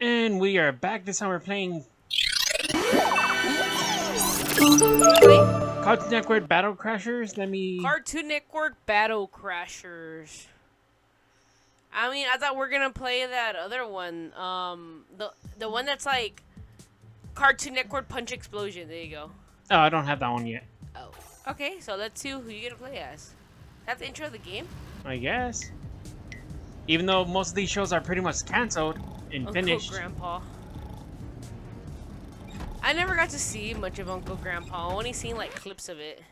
And we are back. This time we're playing Really? Cartoon Network Battle Crashers. Cartoon Network Battle Crashers. I mean, I thought we are gonna play that other one. The one that's like Cartoon Network Punch Explosion. There you go. Oh, I don't have that one yet. Oh. Okay, so let's see who you gonna play as. That's the intro of the game. I guess. Even though most of these shows are pretty much canceled and Uncle finished. Grandpa. I never got to see much of Uncle Grandpa. I only seen like clips of it.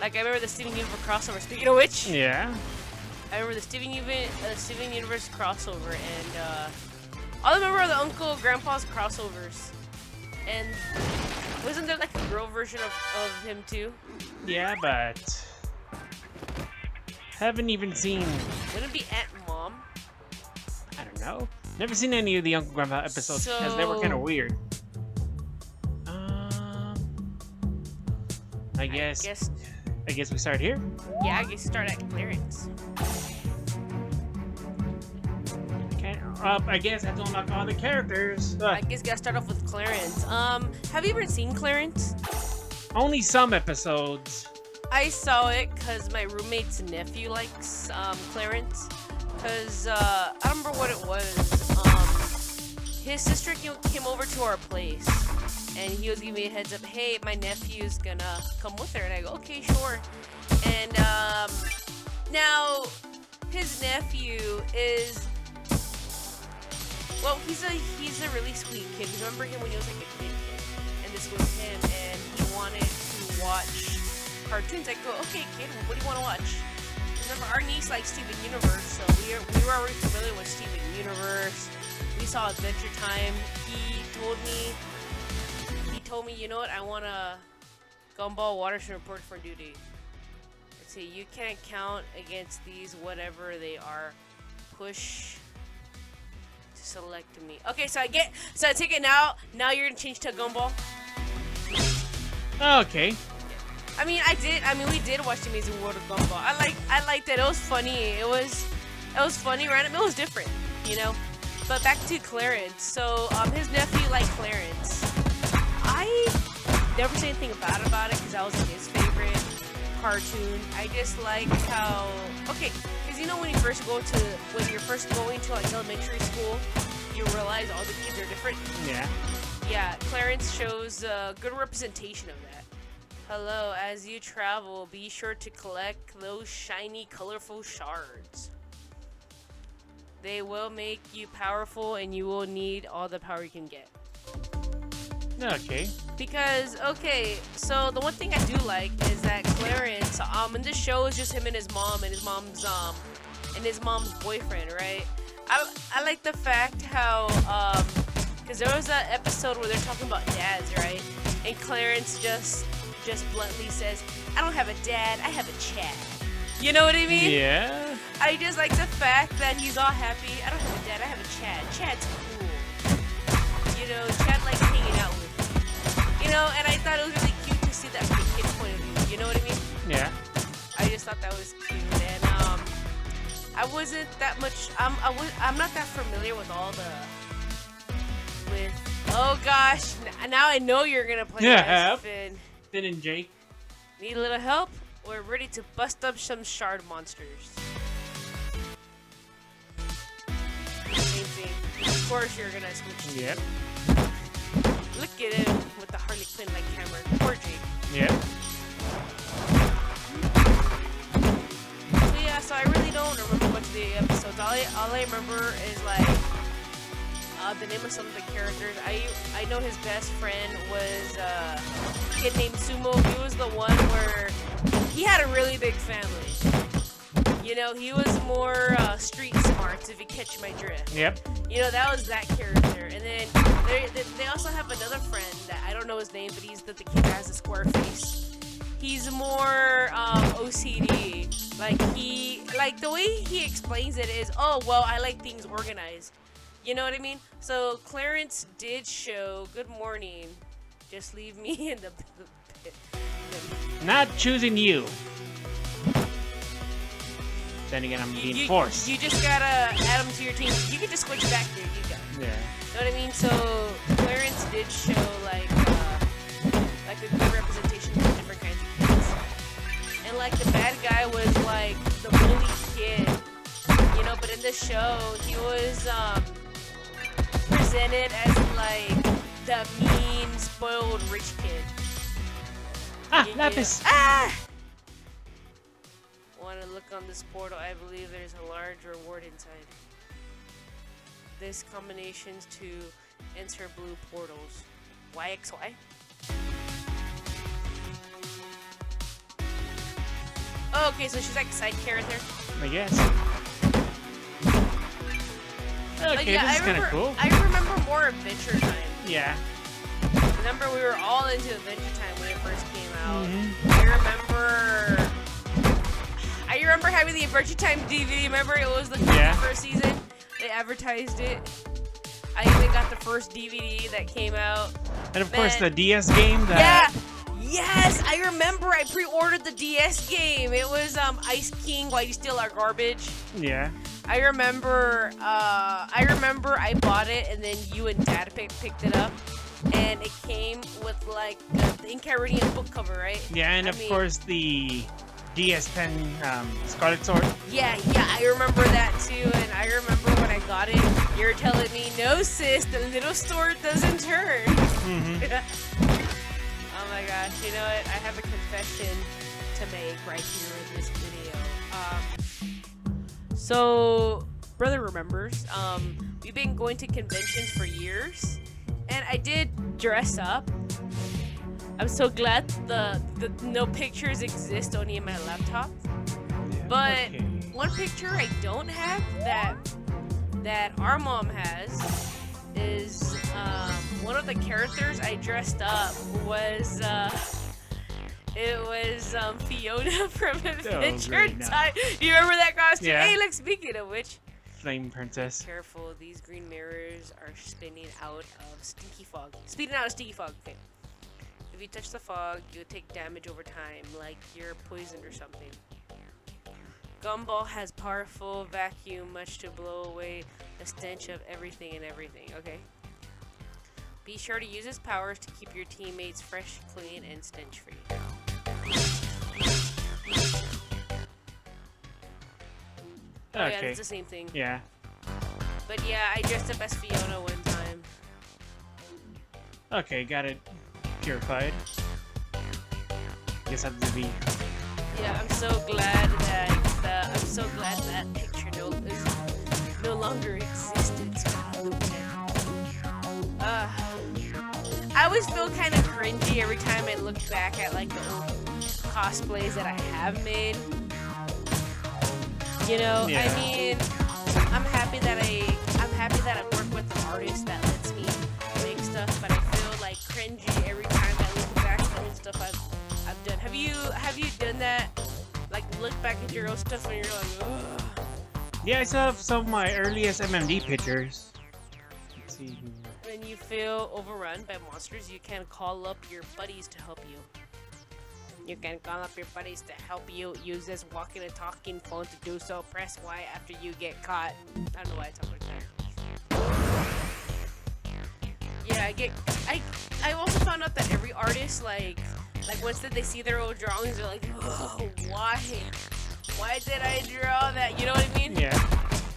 Like I remember the Steven Universe crossover. Speaking of which, Yeah. I remember the Steven Universe crossover, and I remember the Uncle Grandpa's crossovers. And wasn't there like a girl version of him too? Yeah, but haven't even seen. Wouldn't it be Aunt and Mom? I don't know. Never seen any of the Uncle Grandpa episodes because they were kind of weird. I guess we start here. Yeah, I guess start at clearance. Okay. I guess I have to unlock all the characters. I guess gotta start off with Clarence. Have you ever seen Clarence? Only some episodes. I saw it because my roommate's nephew likes Clarence. Cause I don't remember what it was. His sister came over to our place, and he was giving me a heads up. Hey, my nephew's gonna come with her, and I go, okay, sure. And now his nephew is, well, he's a really sweet kid. Remember him when he was like a kid, and this was him, and he wanted to watch cartoons. I go, okay, kid, what do you want to watch? Remember, our niece likes Steven Universe, so we were already familiar with Steven Universe. We saw Adventure Time. He told me, you know what? I want a Gumball Watershed Report for duty. Let's see, you can't count against these, whatever they are. Push to select me. Okay, so I take it now. Now you're gonna change to Gumball. Okay. I mean, we did watch the Amazing World of Gumball. I liked it. It was funny. It was funny, random. It was different, you know. But back to Clarence. So, his nephew liked Clarence. I never said anything bad about it because that was his favorite cartoon. I just like how, okay, because you know when you're first going to like elementary school, you realize all the kids are different. Yeah. Yeah, Clarence shows a good representation of that. Hello, as you travel, be sure to collect those shiny, colorful shards. They will make you powerful, and you will need all the power you can get. Okay. Because, okay, so the one thing I do like is that Clarence, in this show is just him and his mom and his mom's boyfriend, right? I like the fact how, because there was that episode where they're talking about dads, right? And Clarence just bluntly says, I don't have a dad, I have a Chad. You know what I mean? Yeah. I just like the fact that he's all happy. I don't have a dad, I have a Chad. Chad's cool. You know, Chad likes hanging out with me. You know, and I thought it was really cute to see that from a kid's point of view. You know what I mean? Yeah. I just thought that was cute. And I wasn't that much, I'm not that familiar with all the, oh gosh, now I know you're gonna play as Finn. Finn and Jake. Need a little help? We're ready to bust up some shard monsters. Amazing. Of course you're gonna switch. Yep. Look at him with the Harley Quinn-like camera. Poor Jake. Yep. So yeah, so I really don't remember much of the episodes. All I remember is like the name of some of the characters. I know his best friend was a kid named Sumo. He was the one where he had a really big family. You know, he was more street smarts, if you catch my drift. Yep. You know, that was that character. And then they also have another friend that I don't know his name, but he's the kid that has a square face. He's more OCD. Like the way he explains it is, oh well, I like things organized. You know what I mean? So Clarence did show, good morning, just leave me in the pit. Not choosing you. Then again, I'm being you, forced. you just gotta add them to your team. You can just switch back there. You go. Yeah. Know what I mean? So Clarence did show like a good representation of different kinds of kids. And like the bad guy was like the bully kid, you know. But in the show, he was presented as like the mean, spoiled, rich kid. Ah, You Lapis! know? Ah! Want to look on this portal? I believe there's a large reward inside. This combinations to enter blue portals. YXY? Oh, okay, so she's like a side character. I guess. Okay, yeah, this is kind of cool. I remember more Adventure Time. Yeah. Remember, we were all into Adventure Time when it first came out. Mm-hmm. I remember having the Adventure Time DVD. Remember, it was the first season. They advertised it. I even got the first DVD that came out. And of course, the DS game. Yeah. Yes, I remember. I pre-ordered the DS game. It was Ice King. Why You Steal Our Garbage? Yeah. I remember I bought it, and then you and Dad picked it up, and it came with like the Incaridian book cover, right? Yeah, and of course the DS Pen Scarlet Sword. Yeah, I remember that too, and I remember when I got it, you were telling me, "No, sis, the little sword doesn't turn." Oh my gosh, you know what? I have a confession to make right here in this video. So, brother remembers, we've been going to conventions for years, and I did dress up. I'm so glad the no pictures exist only in my laptop. But one picture I don't have that our mom has is one of the characters I dressed up was Fiona from Adventure Time. You remember that costume? Yeah. Hey, look, speaking of which, Flame Princess. be careful, these green mirrors are spinning out of stinky fog. Spinning out of stinky fog. Okay. If you touch the fog, you'll take damage over time, like you're poisoned or something. Gumball has powerful vacuum, much to blow away the stench of everything and everything. Okay. Be sure to use his powers to keep your teammates fresh, clean, and stench-free. Oh yeah, it's the same thing. Yeah. But yeah, I dressed up as Fiona one time. Okay, got it purified. Guess I have to be. Yeah, I'm so glad that picture no longer existed. I always feel kind of cringy every time I look back at like the old cosplays that I have made. You know, yeah. I mean, I'm happy that I work with an artist that lets me make stuff, but I feel like cringy every time I look back at the old stuff I've done. Have you done that? Like look back at your old stuff and you're like, ugh. Yeah, I still have some of my earliest MMD pictures. Let's see. When you feel overrun by monsters, you can call up your buddies to help you. You can call up your buddies to help you. Use this walking and talking phone to do so. Press Y after you get caught. I don't know why I talk like that. Yeah, I also found out that every artist like once that they see their old drawings, they're like, oh, why did I draw that? You know what I mean? Yeah.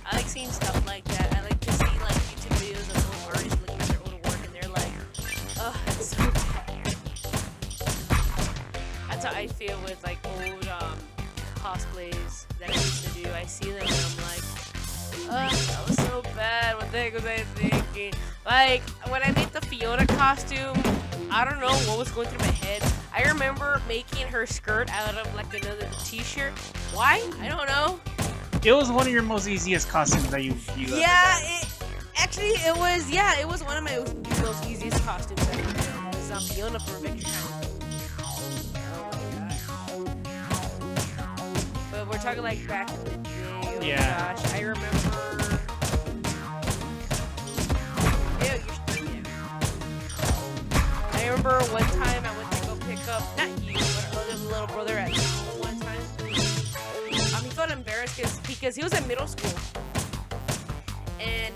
I like seeing stuff like that. I like to see like YouTube videos of old artists looking at their old work and they're like, oh, it's so bad. That's how I feel with like old cosplays that I used to do. I see them and I'm like, oh, that was so bad. What the heck was I thinking? Like, when I made the Fiona costume, I don't know what was going through my head. I remember making her skirt out of like another t-shirt. Why? I don't know. It was one of your most easiest costumes that you yeah, it was one of my most easiest costumes ever. It was Fiona for Adventure Time. But we're talking like back in the day. Oh yeah. Gosh, I remember. I remember one time I went to go pick up, not you, but a little brother at school one time. He felt embarrassed because he because he was in middle school. And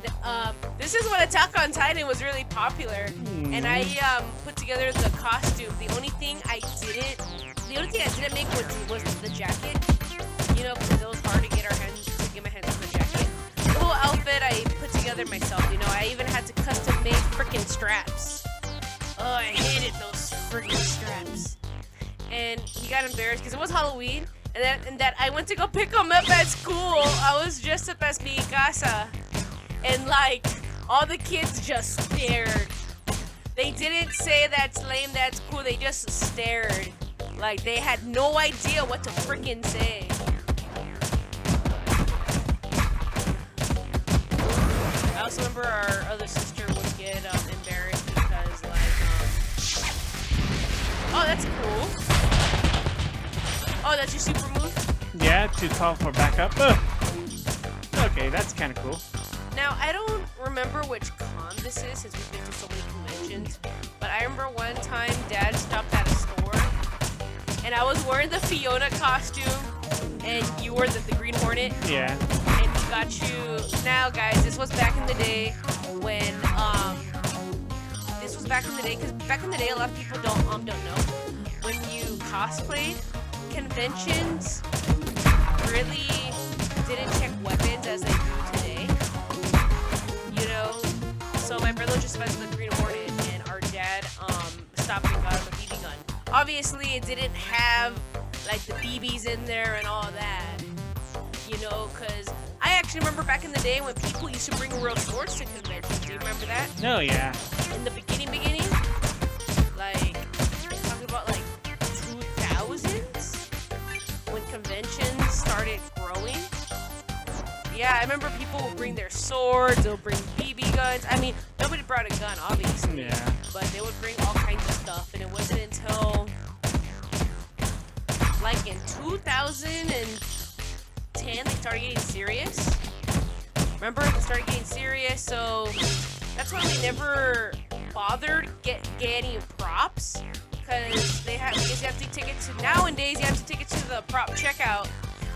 this is when Attack on Titan was really popular. And I put together the costume. The only thing I didn't make was the jacket. You know, because it was hard to get my hands on the jacket. The whole outfit I put together myself. You know, I even had to custom make freaking straps. Oh, I hated those freaking straps. And he got embarrassed because it was Halloween. And that I went to go pick him up at school. I was dressed up as mi casa. And like, all the kids just stared. They didn't say that's lame, that's cool. They just stared. Like, they had no idea what to freaking say. I also remember our other sister would get embarrassed because, like, oh, that's cool. Oh, that's your super move? Yeah, to call for backup. Okay, that's kind of cool. Now, I don't remember which con this is since we've been to so many conventions, but I remember one time Dad stopped at a store and I was wearing the Fiona costume and you were the Green Hornet. Yeah. And he got you. Now, guys, this was back in the day when, because back in the day, a lot of people don't know. When you cosplayed, conventions really didn't check weapons as they do today. You know, so my brother just went to the Green Hornet, and our dad stopped and got him a BB gun. Obviously, it didn't have like the BBs in there and all that. You know, because I actually remember back in the day when people used to bring real swords to conventions. Do you remember that? Oh yeah. In the beginning, like talking about like 2000s when conventions started growing. Yeah, I remember people would bring their swords, they'll bring BB guns. I mean, nobody brought a gun, obviously. Yeah. But they would bring all kinds of stuff, and it wasn't until like in 2010 they started getting serious. Remember, they started getting serious, so that's why we never bothered getting props, because you have to take it to, nowadays you have to take it to the prop checkout.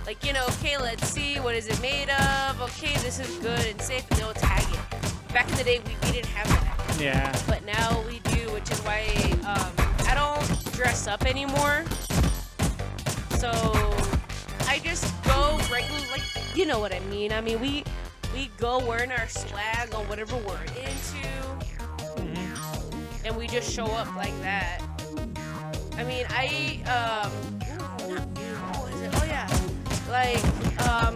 Like, you know, okay, let's see, what is it made of? Okay, this is good and safe, and they'll tag it. Back in the day, we didn't have that. Yeah. But now we do, which is why I don't dress up anymore. So I just go regular, like, you know what I mean. I mean, we go wearing our swag on whatever we're into, and we just show up like that. I mean, like,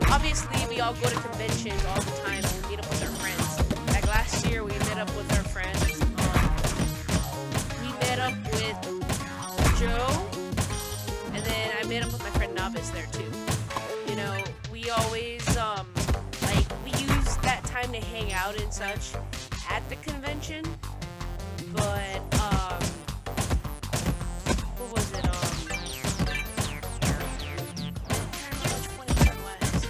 obviously we all go to conventions all the time and we meet up with our friends. Like last year we met up with our friends. We met up with Joe, and then I met up with my friend Novice there too. You know, we always, like, we use that time to hang out and such at the convention. But, what was it,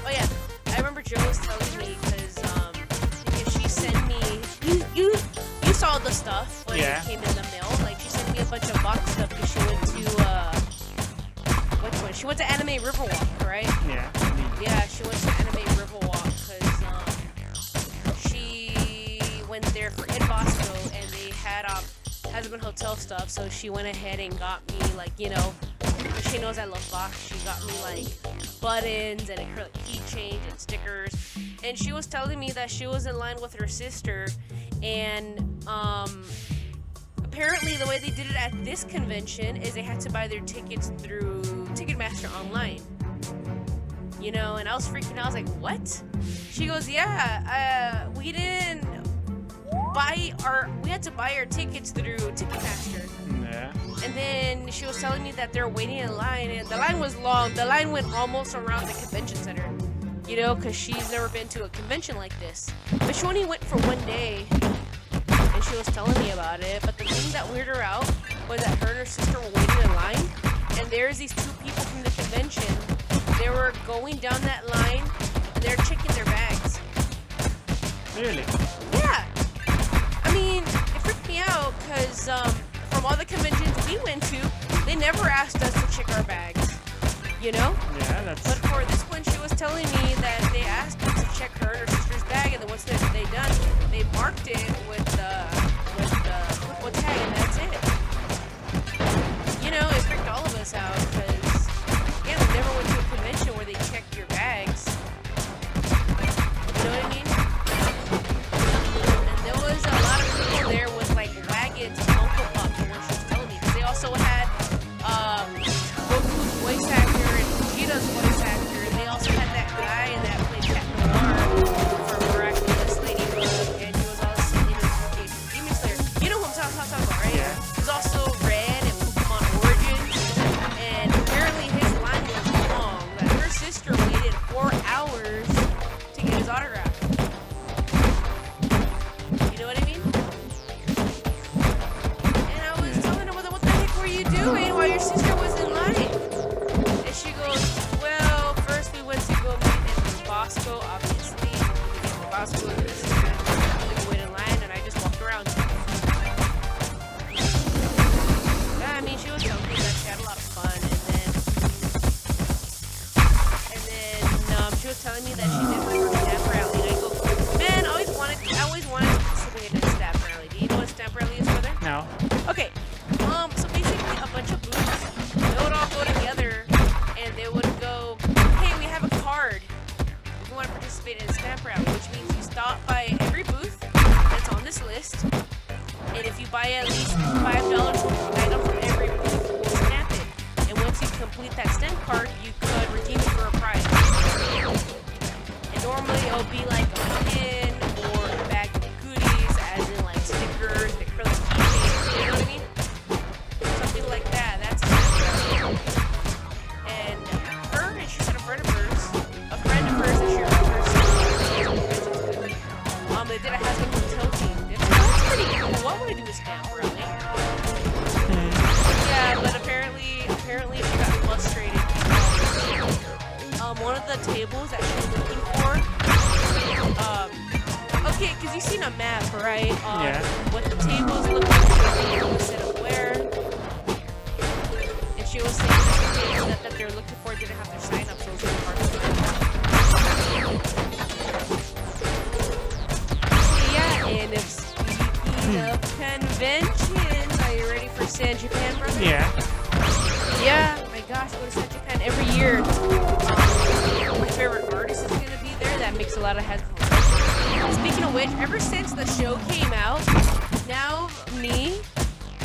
oh yeah, I remember Joe was telling me, because she sent me, you saw the stuff when it came in the mail. Like, she sent me a bunch of box stuff because she went to, which one? She went to Anime Riverwalk, right? Yeah. Yeah, she went to Anime Riverwalk because, she went there for Ed Bosco, and they had, Husband Hotel stuff, so she went ahead and got me, like, you know, she knows I love Box. She got me, like, buttons and acrylic keychains and stickers. And she was telling me that she was in line with her sister, and apparently the way they did it at this convention is they had to buy their tickets through Ticketmaster online. You know, and I was freaking out. I was like, what? She goes, yeah, we had to buy our tickets through Ticketmaster. Yeah. And then she was telling me that they're waiting in line, and the line was long. The line went almost around the convention center, you know, because she's never been to a convention like this. But she only went for one day, and she was telling me about it. But the thing that weirded her out was that her and her sister were waiting in line, and there's these two people from the convention. They were going down that line, and they're checking their bags. Really? Yeah. I mean, it freaked me out because from all the conventions we went to, they never asked us to check our bags. you know? Yeah, that's. But for this one, she was telling me that they asked her to check her and her sister's bag, and then once they done, they marked it with the football tag, and that's it. You know, it freaked all of us out because, yeah, we never went to a convention where they checked your bags. You know what I mean? And there was a lot of people there with like wagons and Funko Pops from what she was telling me, because they also had Goku's voice actor and Vegeta's voice actor, and they also had that guy that played Cat Noir for Miraculous Ladybug, and he was also in the Demon Slayer. You know who I'm talking about, right? Yeah. He's also Red in Pokemon Origins, and apparently his line was long, that her sister waited 4 hours to get his autograph. You know what I mean? And I was telling her, what the heck were you doing while your sister was in line? And she goes, well, first we went to go meet in Bosco, obviously. Bosco is we went in line, and I just walked around. Yeah, I mean, she was telling me that she had a lot of fun, and then she was telling me that she did her stamp rally, and I go, man, I always wanted to participate in a stamp rally. Do you know what a stamp rally is, brother? No. Okay. So basically a bunch of booths, they would all go together and they would go, hey, we have a card. If you want to participate in a stamp rally, which means you stop by every booth that's on this list, and if you buy at least $5 worth of item from every booth, we'll stamp it. And once you complete that stamp card, you could redeem it for a prize. And normally it'll be like a pin or a bag of goodies, as in like stickers, acrylic keychains, you know what I mean? Something like that. That's a stamp rally. And her, and she said a friend of hers that she remembers, they did a Hasbro hotel team. That's pretty cool. I want to do a stamp rally. Yeah, but apparently she got frustrated because one of the tables that she was looking for, okay, because you've seen a map, right? Yeah. What the tables look like, what set up where. And she was saying that the tables that they're looking for didn't have their sign up, so it was really hard to find. Yeah, and if speaking of conventions, are you ready for San Japan, brother? Yeah. Yeah, my gosh, I go to San Japan every year. My favorite artist is gonna be there. That makes a lot of Hasbro. Speaking of which, ever since the show came out, now me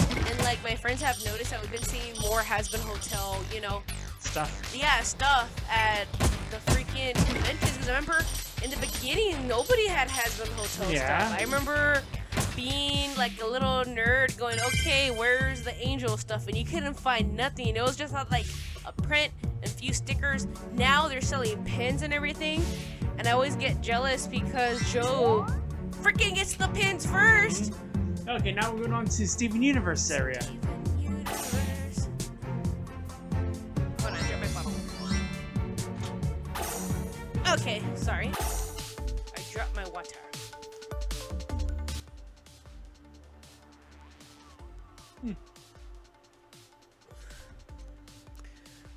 and like my friends have noticed that we've been seeing more Hasbro Hotel, you know, Stuff. yeah, stuff at the freaking conventions. Because I remember in the beginning, nobody had Hasbro Hotel stuff. I remember being like a little nerd going, okay, where's the angel stuff? And you couldn't find nothing. It was just like a print and a few stickers. Now they're selling pins and everything. And I always get jealous because Joe freaking gets the pins first. Okay, now we're going on to Steven Universe area. Steven Universe. Hold on, I dropped my bottle. Okay, sorry. I dropped my water.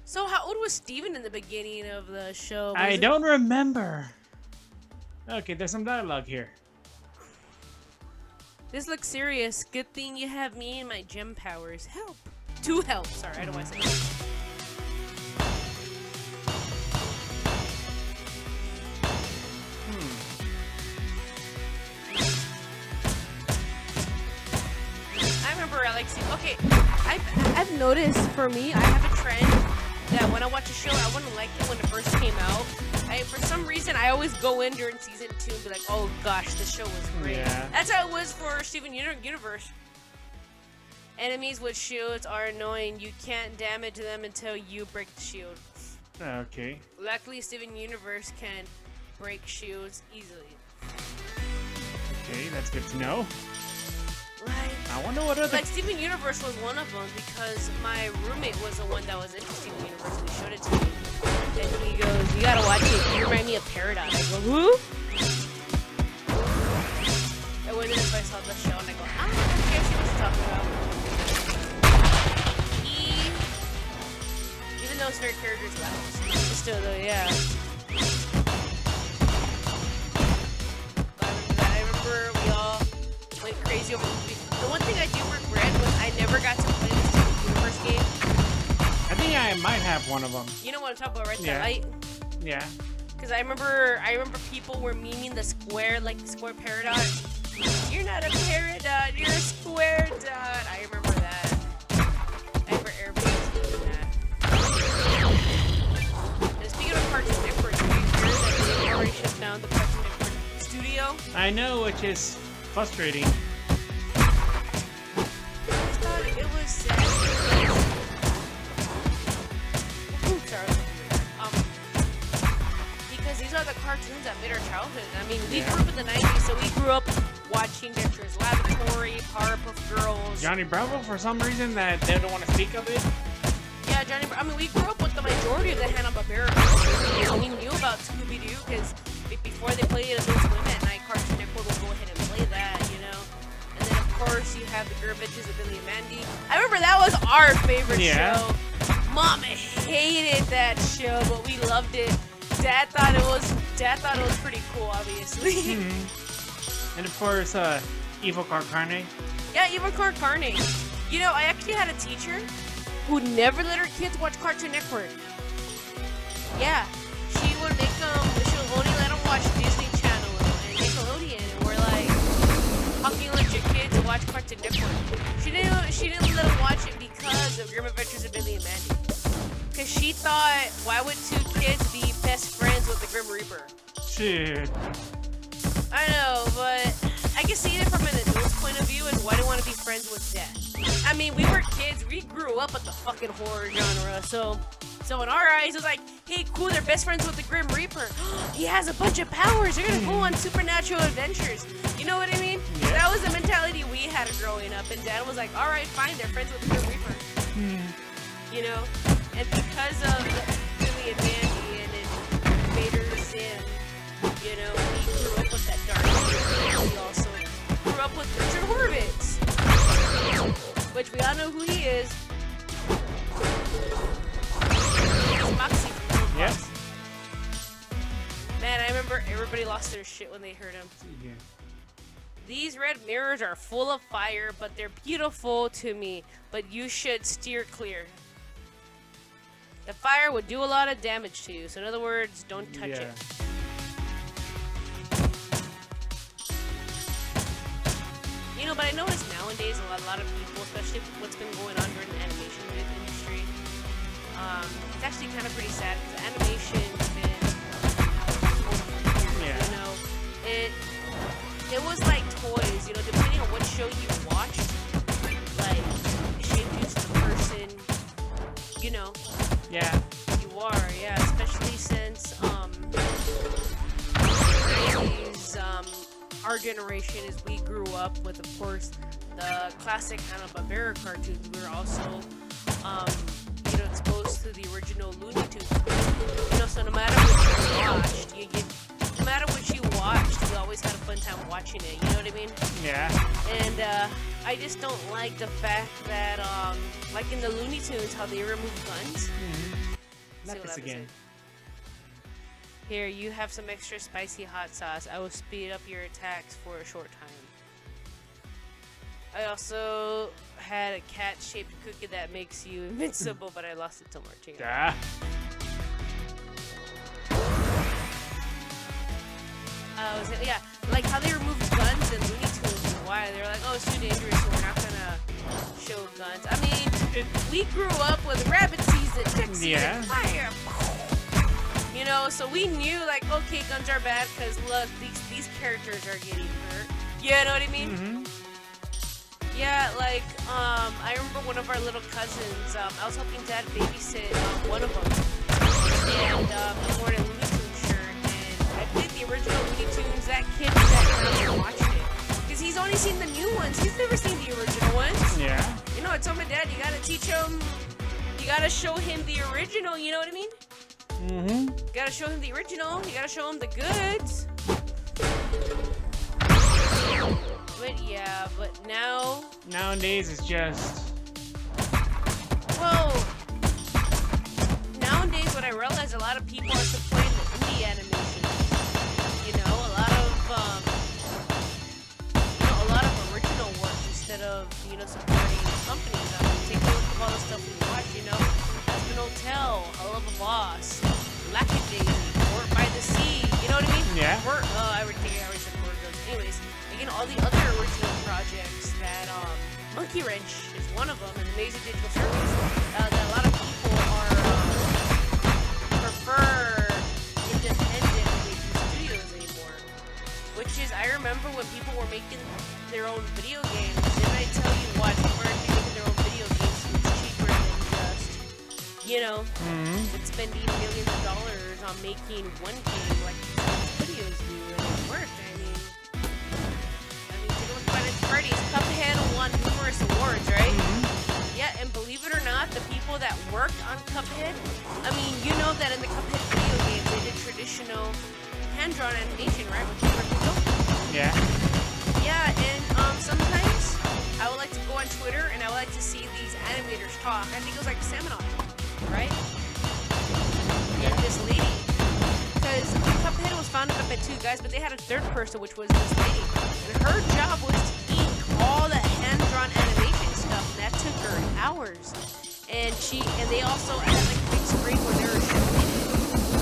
So how old was Steven in the beginning of the show? I don't remember. Okay, there's some dialogue here. This looks serious. Good thing you have me and my gem powers. Help. To help. Sorry, I don't want to say that. I remember Alexi. Okay, I've noticed for me, I have a trend that when I watch a show, I wouldn't like it when it first came out. For some reason, I always go in during season 2 and be like, oh gosh, this show was great. Yeah. That's how it was for Steven Universe. Enemies with shields are annoying. You can't damage them until you break the shield. Okay. Luckily, Steven Universe can break shields easily. Okay, that's good to know. Like, I wonder what other... like Steven Universe was one of them because my roommate was the one that was into Steven Universe and he showed it to me. And he goes, you gotta watch it. You remind me of Paradox. I go, who? I wondered if I saw the show and I go, I see what you're talking about. Even even though certain characters left. Still though, yeah. I remember we all went crazy over the movie. The one thing I do regret was I never got to play the Steven Universe game. I think I might have one of them. You know what I'm talking about, right? Yeah. That light? Yeah. Because I remember people were memeing the square, like the square paradox. You're not a paradox, you're a square dot. I remember that. I remember everybody was doing that. And speaking of Cartoon Network, did you hear that they already shut down the Cartoon Network studio? I know, which is frustrating. I thought it was sad. Sorry. Because these are the cartoons that made our childhood. I mean, we grew up in the 90s, so we grew up watching Dexter's Laboratory, Powerpuff Girls. Johnny Bravo, for some reason, that they don't want to speak of it. Yeah, I mean, we grew up with the majority of the Hanna-Barbera cartoons. We knew about Scooby-Doo because before they played Adult Swim at night, Cartoon Network would go ahead and play that, you know? And then, of course, you have the Girl Bitches of Billy and Mandy. I remember that was our favorite show. Mom hated that show, but we loved it. Dad thought it was pretty cool, obviously. And of course, Evil Car Carne. Yeah, Evil Car Carne. You know, I actually had a teacher who never let her kids watch Cartoon Network. Yeah, she would make them. She would only let them watch Disney Channel and Nickelodeon, and we're like, how can you let your kids watch Cartoon Network? She didn't let them watch it because of Grim Adventures of Billy and Mandy. Because she thought, why would two kids be best friends with the Grim Reaper? Shit. I know, but I can see it from an adult's point of view, and why do you want to be friends with death? I mean, we were kids, we grew up with the fucking horror genre, so in our eyes, it was like, hey, cool, they're best friends with the Grim Reaper. He has a bunch of powers, they're gonna go on supernatural adventures. You know what I mean? Yeah. That was the mentality we had growing up, and Dad was like, alright, fine, they're friends with the Grim Reaper. You know? And because of Billy and Mandy and Invaders and, you know, we grew up with that dark humor. We also grew up with Richard Horvitz, which we all know who he is. He's Moxie from Little Yeah. Fox. Man, I remember everybody lost their shit when they heard him. Yeah. These red mirrors are full of fire, but they're beautiful to me. But you should steer clear. The fire would do a lot of damage to you. So in other words, don't touch it. You know, but I noticed nowadays a lot of people, especially what's been going on during the animation industry, it's actually kind of pretty sad because animation's been you know, it was like toys, you know, depending on what show you watched, like, it shaped you to the person, you know. Yeah. You are, yeah, especially since 90s, our generation, as we grew up with, of course, the classic Hanna-Barbera cartoons, we were also, you know, exposed to the original Looney Tunes. You know, so no matter what you watched, no matter what you watched, we always had a fun time watching it. You know what I mean? Yeah. And I just don't like the fact that, like in the Looney Tunes, how they remove guns. Not this again. Here, you have some extra spicy hot sauce. I will speed up your attacks for a short time. I also had a cat-shaped cookie that makes you invincible, but I lost it to Martina. Yeah. Yeah, like how they remove guns in Looney Tunes and why they're like, oh, it's too dangerous, so we're not gonna show guns. I mean, we grew up with rabbit season, tick season, fire. You know, so we knew like, okay, guns are bad because look, these characters are getting hurt. You know what I mean? Yeah, like I remember one of our little cousins. I was helping Dad babysit one of them, and he wore a Looney Tunes shirt, and I played the original Looney Tunes. That kid that watched it because he's only seen the new ones. He's never seen the original ones. Yeah. You know, I told my dad, you gotta teach him. You gotta show him the original. You know what I mean? You gotta show him the original. You gotta show him the goods. But yeah, but nowadays it's just. Well, lot of people are supporting the indie animation. You know, a lot of original work instead of supporting companies. I mean, take a look at all the stuff we watch. You know, Aspen Hotel, I Love a Boss, Lackadaisy, Port by the Sea. You know what I mean? Yeah. I already said Port those. Anyways, again, all the other original projects that Monkey Wrench is one of them, and Amazing Digital Circus. That a lot of people prefer independent making studios anymore. Which is, I remember when people were making their own video games, didn't I tell you what? People were making their own video games, so it's cheaper than just, spending millions of dollars on making one game like studios do, and it worked. I mean, take a look at its parties. Cuphead won numerous awards, right? Yeah, and believe it or not, the people that worked on Cuphead, I mean, you know that in the Cuphead video games, they did traditional hand-drawn animation, right? With people. Yeah. Yeah, and sometimes I would like to go on Twitter and I would like to see these animators talk. I think it was like Salmon, right? And this lady, because Cuphead was founded up at 2 guys, but they had a third person, which was this lady, and her job was to ink all the hand-drawn animation stuff, and that took her hours. And they also had like a big screen where they were showing it.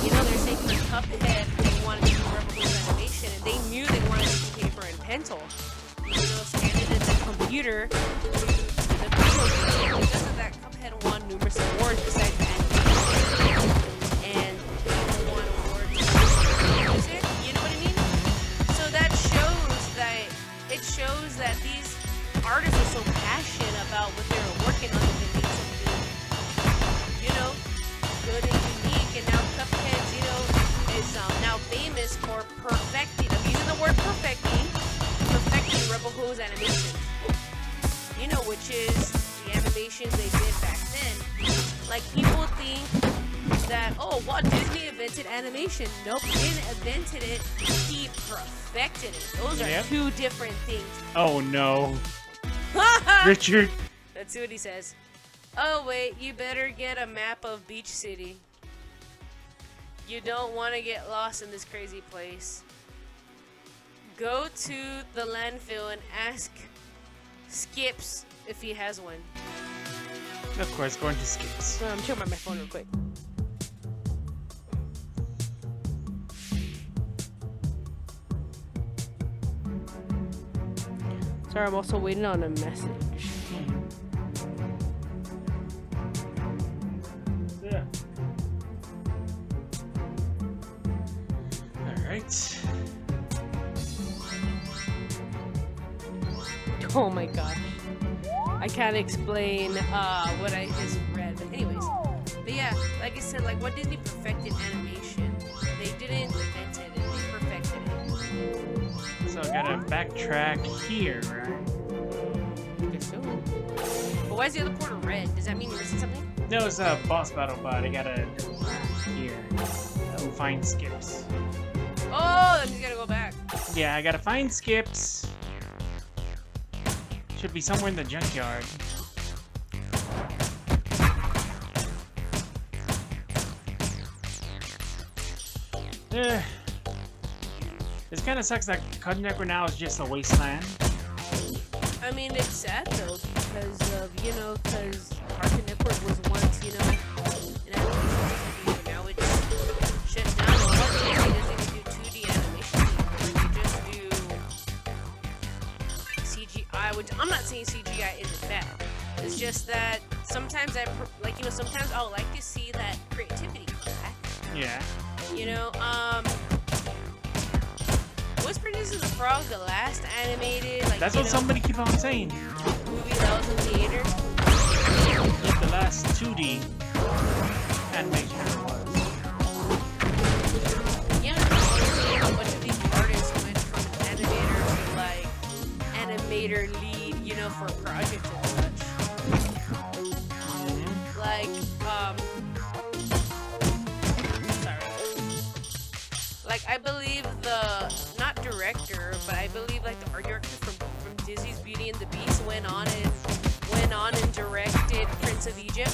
You know, they're saying for Cuphead they wanted to do Rebel animation, and they knew they wanted to do paper and pencil. Scan it in the computer to the video game. Because of that, Cuphead won numerous awards besides the animation, and they won awards for music. You know what I mean? So that shows that these artists are so passionate about what they're working on that they make something, good and unique. And now Cuphead, is now famous for perfecting. I'm using the word perfecting Rebel Hose animation. Which is the animations they did back then. Like, people think that, Walt Disney invented animation. Nope, he didn't invented it, he perfected it. Those are 2 different things. Oh no. Richard. Let's see what he says. Oh wait, you better get a map of Beach City. You don't want to get lost in this crazy place. Go to the landfill and ask Skips if he has one. Of course, going to Skips. I'm checking my phone real quick. Sorry, I'm also waiting on a message. Yeah. Alright. Oh my gosh. I can't explain what I just read. But anyways. But yeah, like I said, like what Disney perfected animation. They didn't invent it, they perfected it. So I gotta backtrack here, right? I guess so. But why is the other portal red? Does that mean you're missing something? No, it's a boss battle, but I gotta go back here. Find Skips. Oh, then you gotta go back. Yeah, I gotta find Skips. Should be somewhere in the junkyard. This kind of sucks that Cartoon Network now is just a wasteland. I mean, it's sad though because of because Cartoon Network was once an animation studio. Now it's shut down. It doesn't even do 2D animation anymore. You just do CGI. Which I'm not saying CGI isn't bad. It's just that sometimes sometimes I would like to see that creativity come back. Yeah. Was Princess and the Frog the last animated? That's what somebody keep on saying. Movie that was in theater. Like the last 2D animation was. Yeah, a bunch of these artists went from animator to animator lead, for projects and such. I believe not director, but I believe the art director from Disney's Beauty and the Beast went on and directed Prince of Egypt.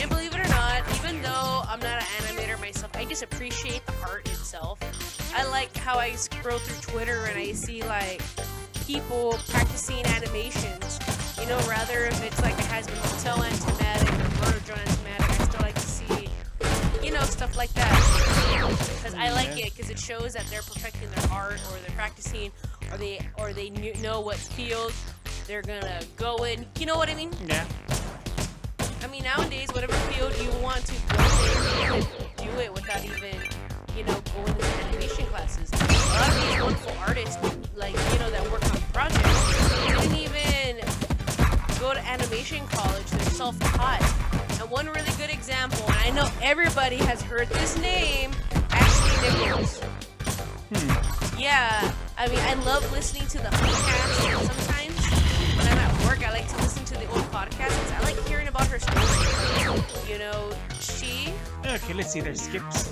And believe it or not, even though I'm not an just appreciate the art itself. I like how I scroll through Twitter and I see like people practicing animations. You know, rather if it's like a Has-Been Hotel animatic or Murder Drone animatic, I still like to see, you know, stuff like that. Because I like it because it shows that they're perfecting their art, or they're practicing, or they know what field they're gonna go in. You know what I mean? Yeah. I mean, nowadays, whatever field you want to go in, you can do it without even, you know, going into animation classes. A lot of these wonderful artists, like, you know, that work on projects, didn't even go to animation college. They're self-taught. And one really good example, and I know everybody has heard this name, Ashley Nichols. Yeah, I mean, I love listening to the podcast sometimes. When I'm at work, I like to listen to the old podcasts because I like hearing about her story. You know, she... Okay, let's see their skips.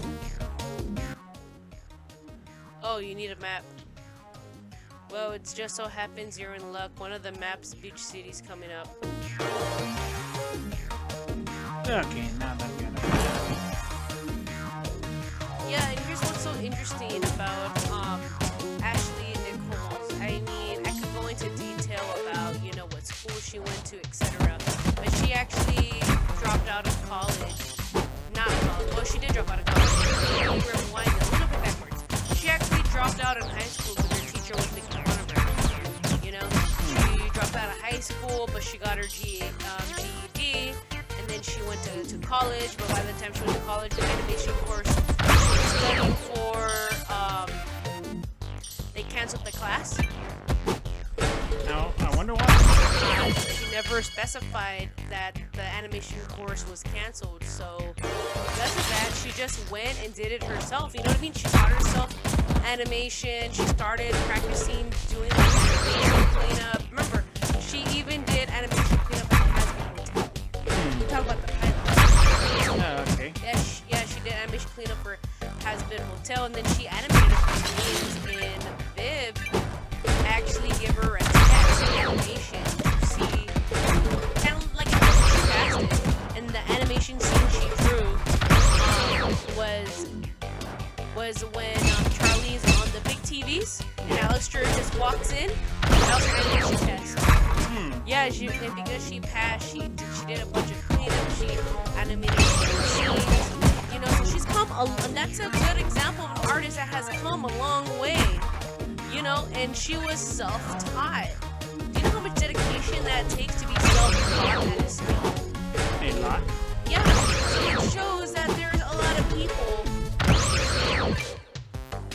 Oh, you need a map. Well, it just so happens you're in luck. One of the map's beach cities coming up. Okay, now that we got Yeah, and here's what's so interesting about Ashley Nichols. I mean, I could go into detail about, you know, what school she went to, etc. But she actually dropped out of college. Not college. Well, she did drop out of college. We rewind a little bit backwards. She actually dropped out in high school because her teacher was making fun of her. You know, she dropped out of high school, but she got her GED. And then she went to college, but by the time she went to college, the animation course she was studying for, they canceled the class. Now, I wonder why. She never specified that the animation course was canceled, so because of that, she just went and did it herself. You know what I mean? She taught herself animation. She started practicing doing like animation cleanup. Remember, she even did animation cleanup at the Has-Been Hotel. Talk about the pilot. Oh, okay. Yeah, she did animation cleanup for Has-Been Hotel, and then she animated her games in Viv. Actually give her a test in animation to see, kind of like she passed it. And the animation scene she drew was when Charlie's on the big TVs, and Alistair just walks in. That was her animation test. Yeah, and because she passed, she did a bunch of cleanup. She animated scenes. You know, so she's come. And that's a good example of an artist that has come a long way. You know, and she was self-taught. Do you know how much dedication that takes to be self-taught at a skill? A lot. Yeah, so it shows that there's a lot of people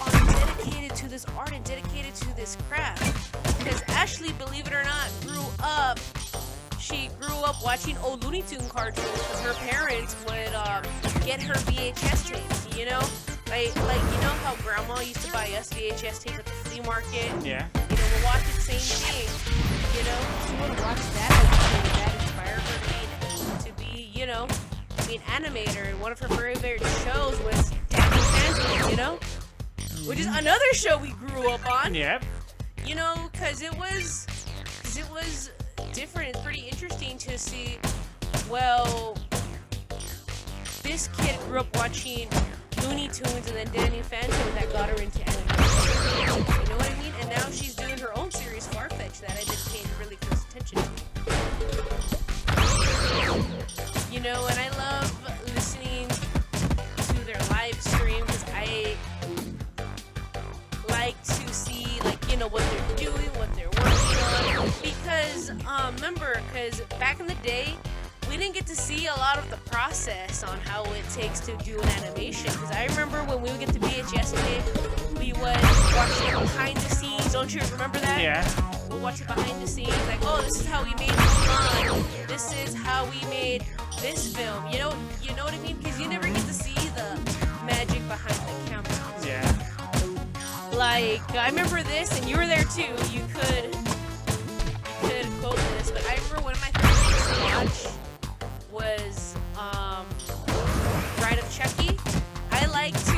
are dedicated to this art and dedicated to this craft. Because Ashley, believe it or not, she grew up watching old Looney Tune cartoons because her parents would get her VHS tapes, you know? Like, you know how grandma used to buy us VHS tapes at the flea market? Yeah. You know, we'll watch the same thing. You know, she would watch that as a kid. That inspired her to be, you know, an animator. And one of her very favorite shows was Danny Phantom, you know? Which is another show we grew up on. Yep. You know, because it was different. It's pretty interesting to see, well, this kid grew up watching Looney Tunes and then Danny Phantom that got her into animation. You know what I mean? And now she's doing her own series, Farfetch, that I've been paying really close attention to. You know, and I love listening to their live stream because I like to see, like, you know, what they're doing, what they're working on. Because, remember, because back in the day, we didn't get to see a lot of the process on how it takes to do an animation. Because I remember when we would get the VHS tape, we would watch the behind the scenes. Don't you remember that? Yeah. We'll watch it behind the scenes. Like, oh, this is how we made Mulan. This is how we made this film. You know what I mean? Because you never get to see the magic behind the camera. Yeah. Like, I remember this, and you were there too. You could quote this, but I remember one of my favorite things to watch was Bride of Chucky. I like to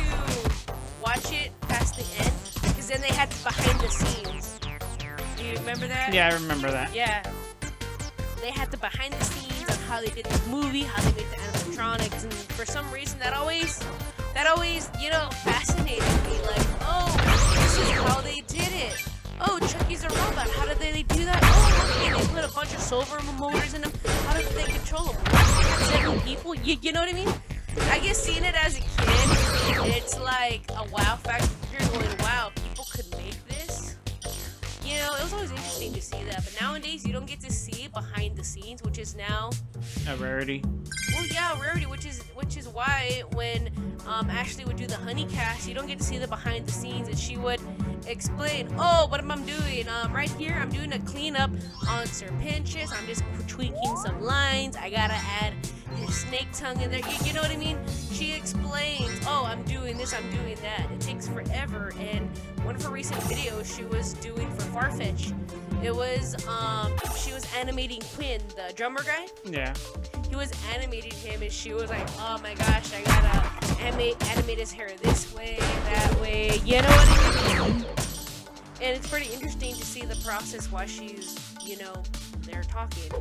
watch it past the end because then they had behind the scenes. Do you remember that? Yeah, I remember that. Yeah. They had the behind the scenes on how they did the movie, how they made the animatronics, and for some reason that always that always, fascinated me. Like, oh, this is how they did it. Oh, Chucky's a robot. How did they do that? Oh, okay, they put a bunch of silver motors in them. How did they control them? 7 people? You know what I mean? I guess seeing it as a kid, it's like a wow factor. You're going, wow, people could make this? It was always interesting to see that. But nowadays, you don't get to see behind the scenes, which is now A rarity. well, yeah, rarity, which is why when Ashley would do the honey cast, you don't get to see the behind the scenes, and she would explain, oh, what am I doing? Right here, I'm doing a cleanup on Sir Pinchus. I'm just tweaking some lines. I gotta add his snake tongue in there. You know what I mean? She explains, oh, I'm doing this, I'm doing that. It takes forever. And one of her recent videos she was doing for Farfetch, it was she was animating Quinn, the drummer guy. Yeah. He was animating him, and she was like, oh my gosh, I gotta animate his hair this way, that way, you know what I mean? And it's pretty interesting to see the process while she's, there talking.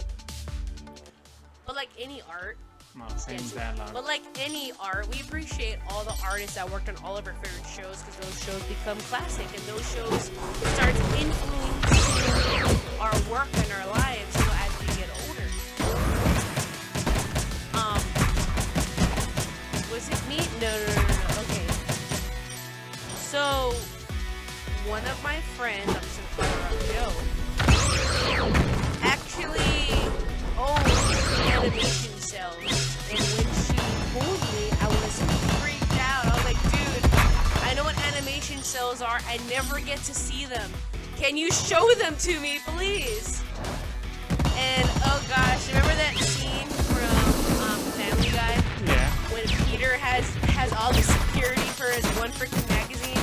But like any art, Well, same dialogue. but like any art, we appreciate all the artists that worked on all of our favorite shows, because those shows become classic, and those shows start influencing our work and our lives, as we get older. Was it me? No. Okay. So, one of my friends, I'm just gonna call her Joe, actually owns animation cells. And when she told me, I was freaked out. I was like, dude, I know what animation cells are. I never get to see them. Can you show them to me, please? And oh gosh, remember that scene from Family Guy? Yeah. When Peter has all the security for his one freaking magazine?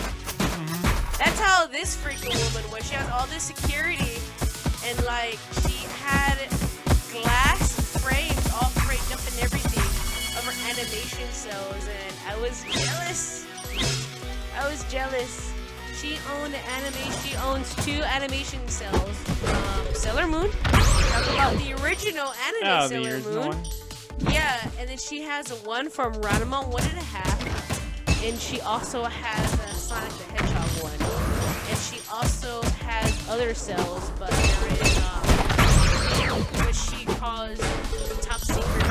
That's how this freaking woman was. She has all this security, and like she had glass frames all framed up and everything of her animation cells, and I was jealous. She owns 2 animation cells from Sailor Moon. Talk about the original anime Sailor Moon. One. Yeah, and then she has one from Ranma 1.5, and she also has a Sonic the Hedgehog one, and she also has other cells, but they're in what she calls top secret.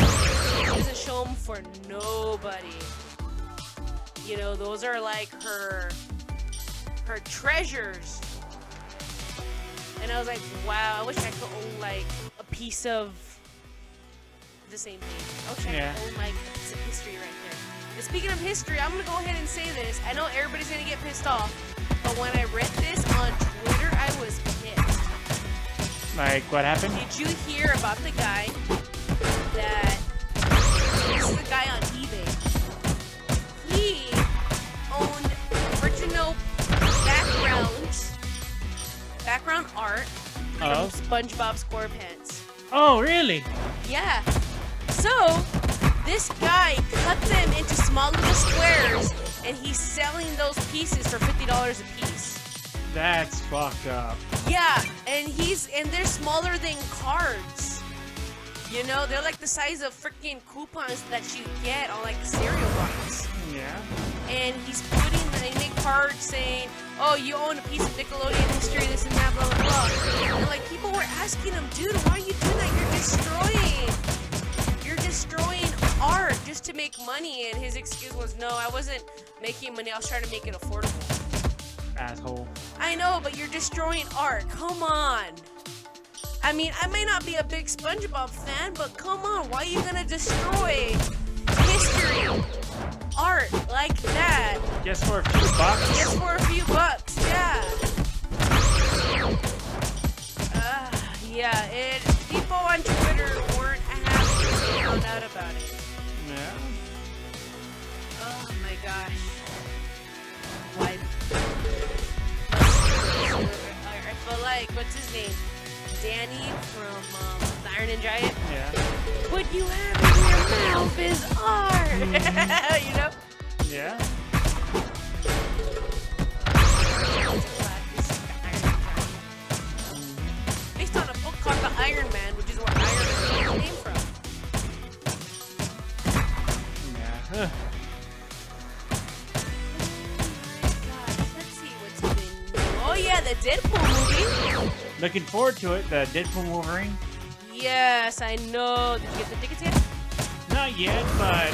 She doesn't show them for nobody. Those are like her treasures. And I was like, wow, I wish I could own like a piece of the same thing. I wish I could own like a piece of history right there. And speaking of history, I'm gonna go ahead and say this. I know everybody's gonna get pissed off, but when I read this on Twitter, I was pissed. Like, what happened? Did you hear about the guy that this is the guy on eBay? He owned original background art from SpongeBob SquarePants. Oh, really? Yeah. So this guy cut them into small little squares, and he's selling those pieces for $50 a piece. That's fucked up. Yeah, and they're smaller than cards. They're like the size of freaking coupons that you get on like the cereal box. Yeah. And he's putting they make cards saying, oh, you own a piece of Nickelodeon history, this and that, blah, blah, blah. And like people were asking him, dude, why are you doing that? You're destroying art just to make money. And his excuse was, no, I wasn't making money. I was trying to make it affordable. Asshole. I know, but you're destroying art. Come on. I mean, I may not be a big SpongeBob fan, but come on, why are you gonna destroy history, art like that? Just for a few bucks? Just for a few bucks, yeah. Yeah, people on Twitter weren't happy when they found out about it. Yeah. Oh my gosh. Why? I feel like, what's his name? Danny from the Iron and Giant. Yeah. What you have in your mouth is art. You know? Yeah. Based on a book called The Iron Man, which is where Iron Man came from. Yeah. the Deadpool movie. Looking forward to it. The Deadpool Wolverine. Yes, I know. Did you get the tickets yet? Not yet, but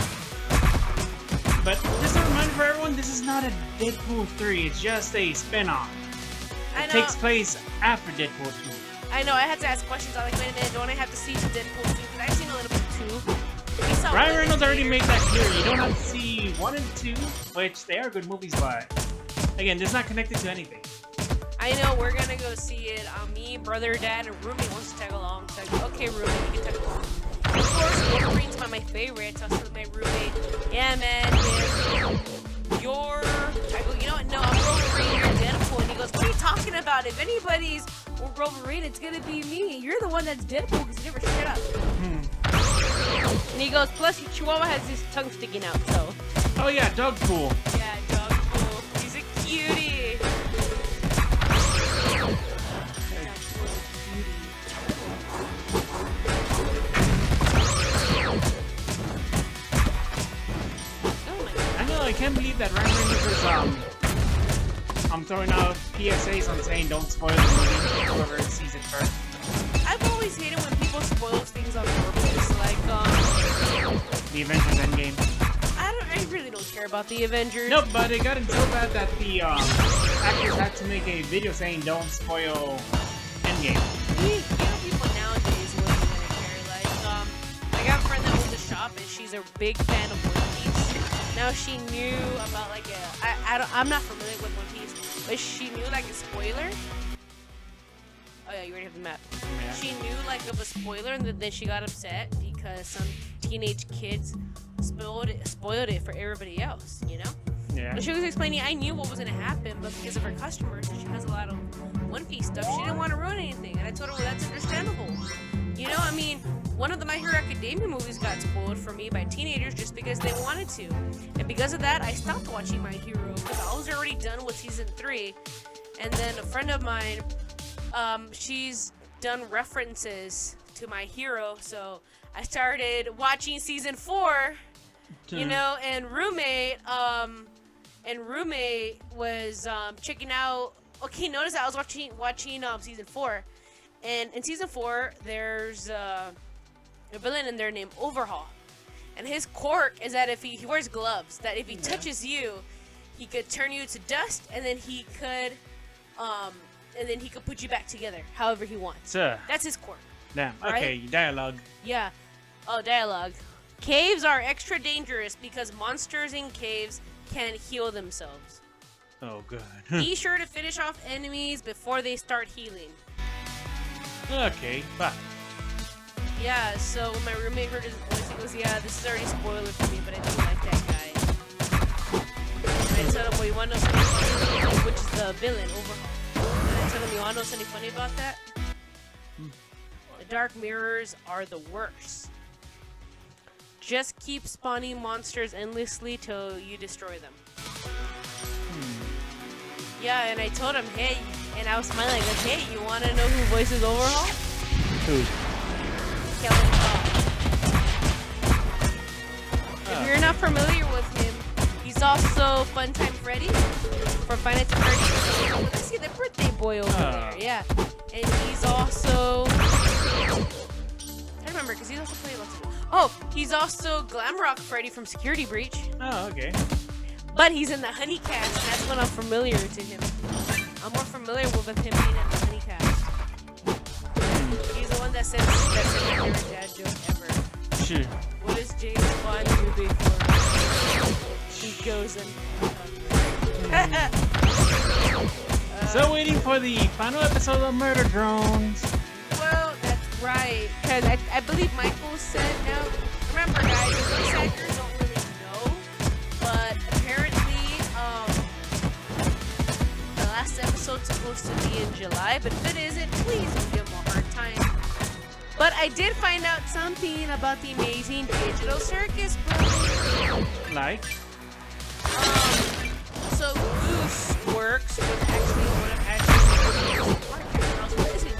just a reminder for everyone: this is not a Deadpool 3. It's just a spin-off. It takes place after Deadpool 2. I know. I had to ask questions. I was like, wait a minute, don't I have to see the Deadpool 2? Because I've seen a little bit too. Ryan Reynolds already made that clear. You don't have to see 1 and 2, which they are good movies, but again, this is not connected to anything. I know, we're gonna go see it. Me, brother, dad, and roommate wants to tag along. So I go, okay, roommate, you can tag along. Of course, Wolverine's my favorite. So I was with my roommate, yeah, man, you're... I go, you know what? No, I'm Wolverine, you're Deadpool. And he goes, what are you talking about? If anybody's Wolverine, it's gonna be me. You're the one that's Deadpool because you never shut up. And he goes, plus your Chihuahua has his tongue sticking out, so. Oh yeah, Dogpool. Yeah, Dogpool. He's a cutie. I know, I can't believe that Ryan Reynolds is I'm throwing out PSAs on saying don't spoil the movie, whoever sees it first. I've always hated when people spoil things on purpose, like the Avengers Endgame. I really don't care about the Avengers. No, but it got so bad that the actors had to make a video saying don't spoil Endgame. You know, people nowadays wouldn't gonna care. Like, I got a friend that owns a shop and she's a big fan of One Piece. Now she knew about like I'm not familiar with One Piece, but she knew like a spoiler. Oh yeah, you already have the map. Yeah. She knew like of a spoiler, and then she got upset because some teenage kids spoiled it for everybody else. You know? Yeah. And she was explaining, I knew what was gonna happen, but because of her customers, she has a lot of One Piece stuff. She didn't want to ruin anything, and I told her, well, that's understandable. You know, I mean, one of the My Hero Academia movies got spoiled for me by teenagers just because they wanted to, and because of that, I stopped watching My Hero because I was already done with season 3, and then a friend of mine. She's done references to My Hero, so I started watching season 4, you know, and roommate was checking out. Okay, notice that I was watching season 4, and in season 4 there's a villain in there named Overhaul, and his quirk is that if he wears gloves, that if he touches you, he could turn you to dust, and then he could put you back together however he wants. That's his quirk. Damn. Okay, right? Dialogue. Yeah. Oh, dialogue. Caves are extra dangerous because monsters in caves can heal themselves. Oh, good. Be sure to finish off enemies before they start healing. Okay, bye. Yeah, so when my roommate heard his voice, he goes, yeah, this is already spoiler for me, but I do like that guy. And I told him, well, you want to know something funny? Which is the villain, Overhaul. And I told him, you want to know something funny about that? The dark mirrors are the worst. Just keep spawning monsters endlessly till you destroy them. Yeah, and I told him, hey, and I was smiling like, hey, you want to know who voices Overhaul? Who? Kellen If you're not familiar with him, he's also Funtime Freddy for Five Nights at Freddy's. Let's see the birthday boy over there, yeah. And he's also... I remember, because he's also playing lots of... Oh, he's also Glamrock Freddy from Security Breach. Oh, okay. But he's in the Honey Cast, and that's when I'm familiar to him. I'm more familiar with him being in the Honey Cast. He's the one that says that's my favorite dad joke ever. Sure. What does James Bond do before he goes and... So waiting for the final episode of Murder Drones. Well, that's right. Because I believe Michael said now. Remember, guys, voice actors don't really know, but apparently, the last episode's supposed to be in July. But if it isn't, please don't give them a hard time. But I did find out something about the amazing digital circus, bro. Like? So Goose works with actually one of Ashley's podcasts. I was listening to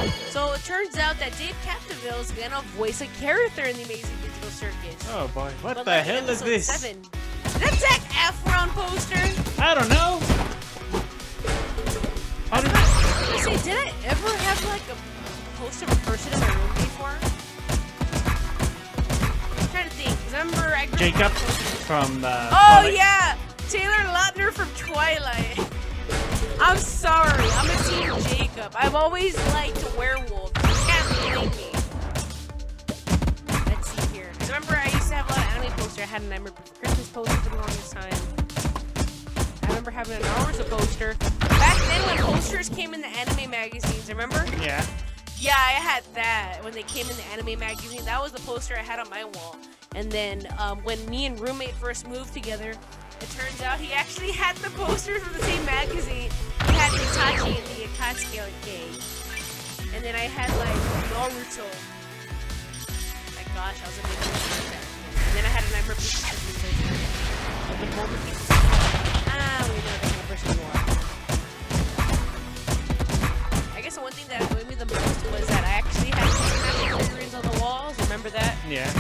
it. So it turns out that Dave Capdeville is gonna voice a character in the Amazing Digital Circus. Oh boy, what the hell is this? 7. Is that Zac Efron poster? I don't know. say, did I ever have like a poster of a person in my room before? I'm trying to think. 'Cause I remember I grew Jacob up with from Oh Twilight. yeah, Taylor Lautner from Twilight. I'm sorry, I'm a team Jacob. I've always liked werewolves. You can't blame me. Let's see here. 'Cause I remember I used to have a lot of anime posters. I had a Nightmare Before Christmas poster for the longest time. I remember having an Naruto poster. Back then when posters came in the anime magazines, remember? Yeah. Yeah, I had that when they came in the anime magazine. That was the poster I had on my wall. And then when me and roommate first moved together, it turns out he actually had the posters from the same magazine. He had Itachi and the Akatsuki game. And then I had like Naruto. My gosh, I was a big fan of that. And then I had a Nightmare Before Christmas poster. But the moment people say, we know the kind of person you are. I guess the one thing that annoyed me the most was that I actually had action figurines on the walls. Remember that? Yeah.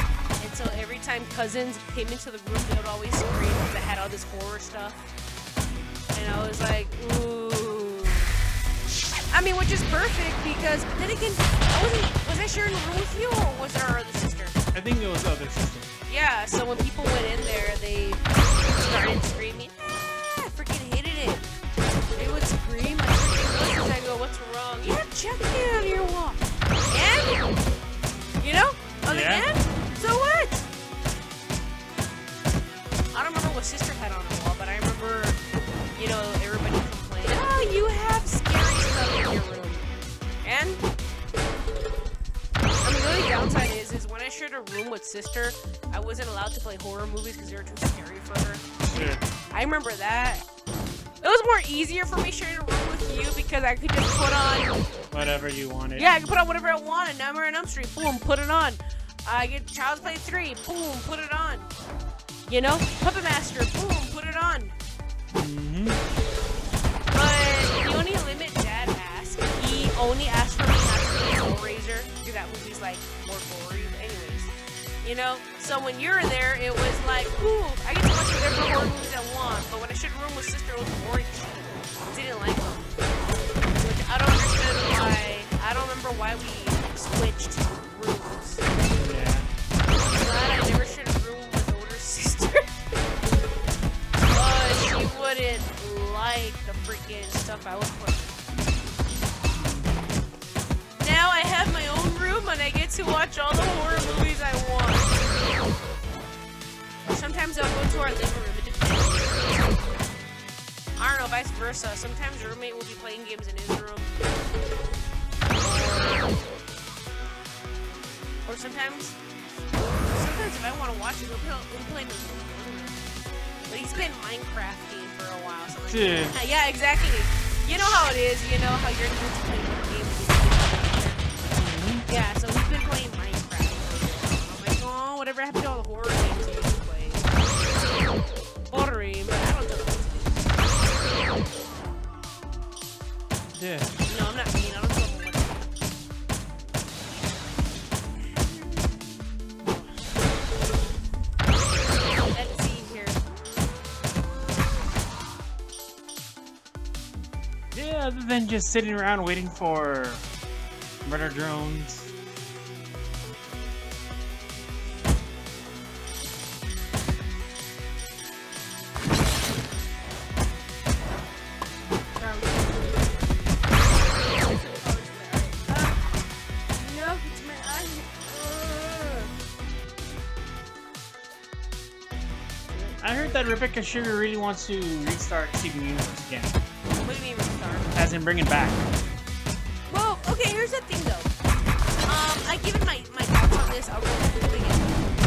And so every time cousins came into the room, they would always scream because I had all this horror stuff. And I was like, ooh. I mean, which is perfect because, but then again, was I sharing a room with you or was there our other sister? I think it was other sister. Yeah, so when people went in there, they started screaming. I freaking hated it. They would scream. I freaking I go, what's wrong? You have Chucky on your wall. And? You know? On the end? So what? I don't remember what sister had on the wall, but I remember, you know, everybody complained, oh, you have scary stuff in your room. And? I mean, the only downside is when I shared a room with sister, I wasn't allowed to play horror movies because they were too scary for her. Sure. I remember that. It was more easier for me sharing a room with you because I could just put on Whatever you wanted. Yeah, I could put on whatever I wanted. Nightmare on Elm Street, boom, put it on. I get Child's Play 3, boom, put it on. You know, Puppet Master, boom, put it on. Mm-hmm. But the only limit Dad asked, he only asked for me not to play Hellraiser because that movie's like more gory. Anyways, you know. So when you were there, it was like, ooh, I get to watch whatever horror movies I want. But when I shared a room with sister, it was boring. Didn't like them. Which I don't understand why. I don't remember why we switched rooms. Yeah. I'm glad I never shared a room with older sister. She wouldn't like the freaking stuff I would put. Now I have my own room and I get to watch all the horror movies I want. Sometimes I'll go to our living room. It depends. I don't know, vice versa. Sometimes your roommate will be playing games in his room. Or sometimes if I want to watch it, he'll play in his room. But he's been Minecrafting for a while. So like, yeah, exactly. You know how it is. You know how you're into playing games. Yeah, so he's been playing Minecraft. I'm like, oh, whatever happened to all the horror games you used to play? Boring, but I don't know. Yeah. No, I'm not mean. I don't know what. Let's see here. Yeah, other than just sitting around waiting for murder drones. I heard that Rebecca Sugar really wants to restart Steven Universe again. What do you mean restart? As in bring it back. Well, okay, here's the thing though. I given my thoughts on this. I'll roll through it again.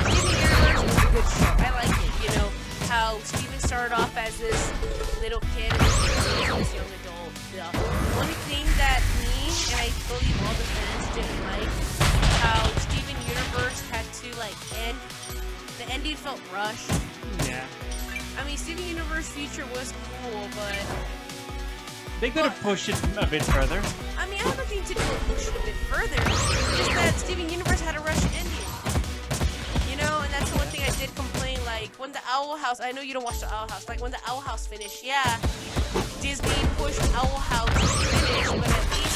Steven Universe was a good show. I like it. You know how Steven started off as this little kid and then this young adult. The only thing that me and I believe all the fans didn't like how Steven Universe had to like end. The ending felt rushed. Yeah. I mean, Steven Universe Future was cool, but they could have pushed it a bit further. I mean, I have nothing to do with pushing it a bit further. It's just that Steven Universe had a rush ending. You know, and that's the one thing I did complain. Like, when the Owl House, I know you don't watch the Owl House. Like, when the Owl House finished, yeah, Disney pushed Owl House to finish, but at least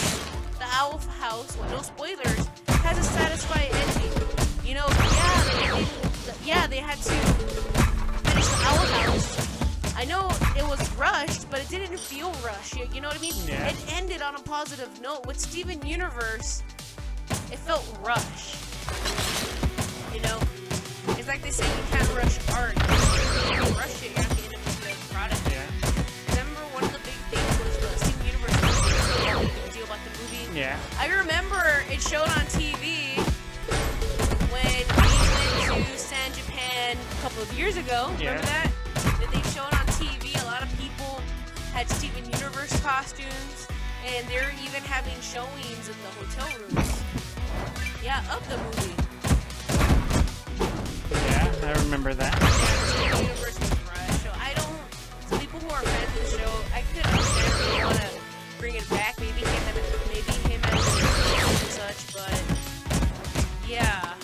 Owl House, well, no spoilers, has a satisfying ending. You know, they had to finish the Owl House. I know it was rushed, but it didn't feel rushed. You know what I mean? Yeah. It ended on a positive note. With Steven Universe, it felt rushed. You know? It's like they say you can't rush art. You can't rush it, you're not getting a good product. Yeah. Remember one of the big things was the Steven Universe was a big deal about the movie? Yeah. I remember it showed on TV when we went to San Japan a couple of years ago. Yeah. Remember that? That they showed on TV. A lot of people had Steven Universe costumes, and they're even having showings in the hotel rooms. Yeah, of the movie. Yeah, I remember that. Yeah, the Universe was rushed. So I don't. So people who are fans of the show, I could understand if they want to bring it back. Maybe him as and such, but yeah.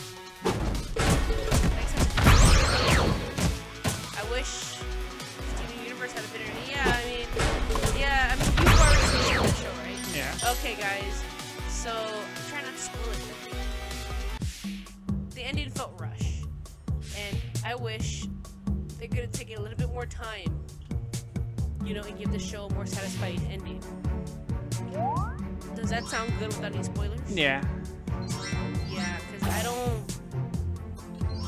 I wish Steven Universe had a better. Yeah, I mean, you've already seen the show, right? Yeah. Okay, guys. So I'm trying not to spoil it. The ending felt rushed, and I wish they could have taken a little bit more time, you know, and give the show a more satisfying ending. Does that sound good without any spoilers? Yeah. Yeah, because I don't,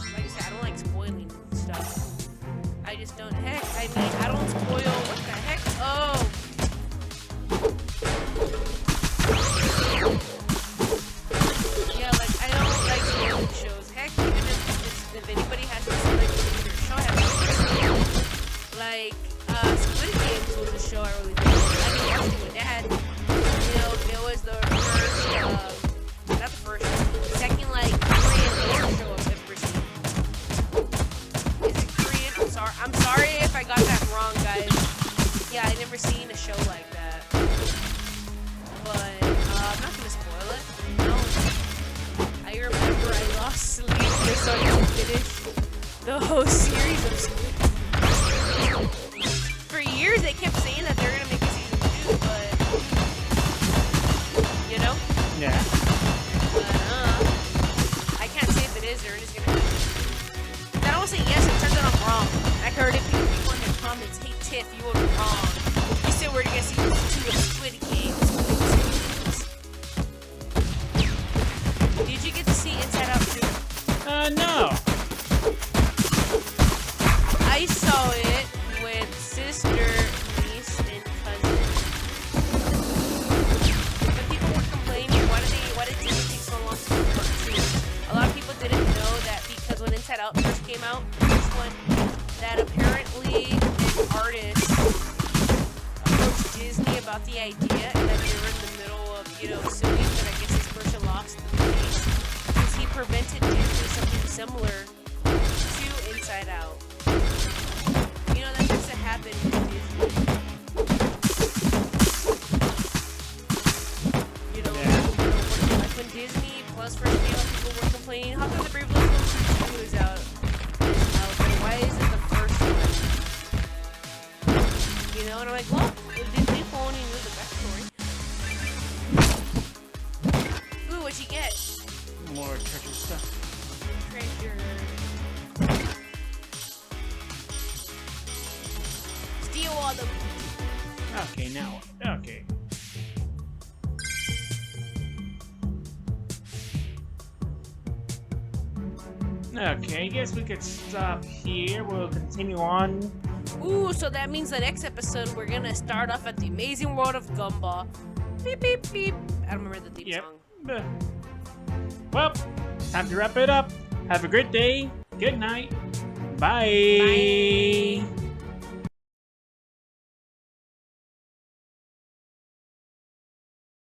like I said, I don't like spoiling stuff. I just don't, I don't spoil, what the heck? Oh! Yeah, like, I don't like spoiling shows. Heck, even if anybody has to say, like, your show has like, Squid Games was a show I really did. I didn't watch it with Dad. You know, it was the first, not the first, second, like, Korean horror show I've ever seen. Is it Korean? I'm sorry if I got that wrong, guys. Yeah, I never seen a show like that. But, I'm not gonna spoil it. No. I remember I lost sleep just so I could finish the whole series of Squid. For years, they kept saying that they're gonna make a season 2, but, you know? Yeah. But, I can't say if it is or it is gonna happen. I don't say yes, it turns out I'm wrong. I heard it from people in the comments, hey Tiff, you were wrong. You said we're gonna see season 2 of Squid Games. Did you get to see Inside Out 2? No. I saw it with sister, niece, and cousin. But people were complaining, why did Disney take so long to do part 2? A lot of people didn't know that because when Inside Out first came out, the first one, that apparently an artist approached Disney about the idea and that they were in the middle of, you know, suing, but I guess this person lost the case because he prevented Disney something similar to Inside Out. You know, that used to happen with Disney. You know, like when Disney Plus first came out, people were complaining, how come the Brave Little Toaster 2 is out? Why isn't the first one? You know, and I'm like, well, Disney only knew the backstory. Ooh, what'd you get? More treasure stuff. Treasure. Steal all the. Okay, now. Okay. Okay, I guess we could stop here. We'll continue on. Ooh, so that means the next episode we're gonna start off at the Amazing World of Gumball. Beep beep beep. I don't remember the theme song. Well, time to wrap it up. Have a great day. Good night. Bye. Bye.